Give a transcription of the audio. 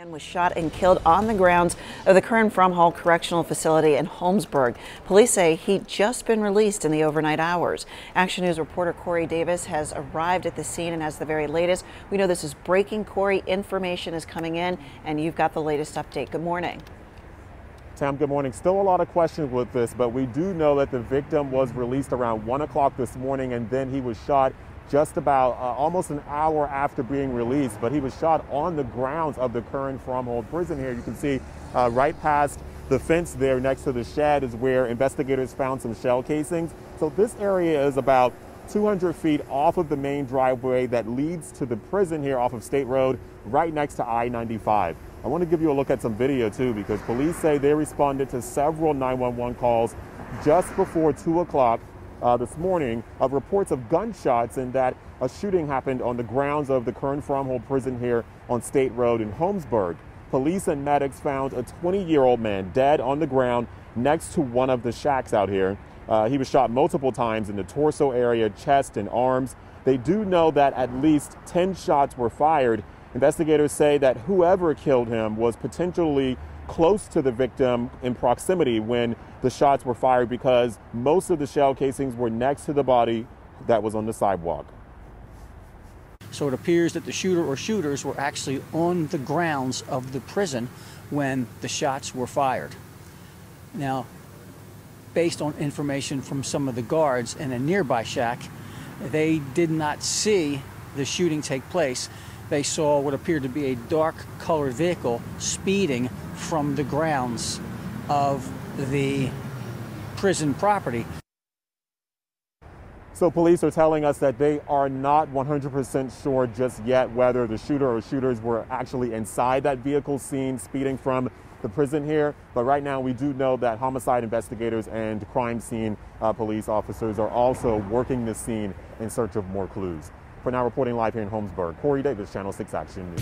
Man was shot and killed on the grounds of the Kern Fromhold Correctional Facility in Holmesburg. Police say he'd just been released in the overnight hours. Action News reporter Corey Davis has arrived at the scene and has the very latest. We know this is breaking. Corey, information is coming in and you've got the latest update. Good morning. Tam, good morning. Still a lot of questions with this, but we do know that the victim was released around 1 o'clock this morning, and then he was shot just about almost an hour after being released. But he was shot on the grounds of the Kern Fromhold prison here. You can see right past the fence there next to the shed is where investigators found some shell casings. So this area is about 200 feet off of the main driveway that leads to the prison here off of State Road, right next to I-95. I want to give you a look at some video too, because police say they responded to several 911 calls just before 2 o'clock this morning of reports of gunshots and that a shooting happened on the grounds of the Kern Fromhold prison here on State Road in Holmesburg. Police and medics found a 20-year-old man dead on the ground next to one of the shacks out here. He was shot multiple times in the torso area, chest, and arms. They do know that at least 10 shots were fired. Investigators say that whoever killed him was potentially close to the victim in proximity when the shots were fired, because most of the shell casings were next to the body that was on the sidewalk. So it appears that the shooter or shooters were actually on the grounds of the prison when the shots were fired. Now, based on information from some of the guards in a nearby shack, they did not see the shooting take place. They saw what appeared to be a dark-colored vehicle speeding from the grounds of the prison property. So police are telling us that they are not 100% sure just yet whether the shooter or shooters were actually inside that vehicle seen speeding from the prison here. But right now we do know that homicide investigators and crime scene police officers are also working the scene in search of more clues. For now, reporting live here in Holmesburg, Corey Davis, Channel 6 Action News.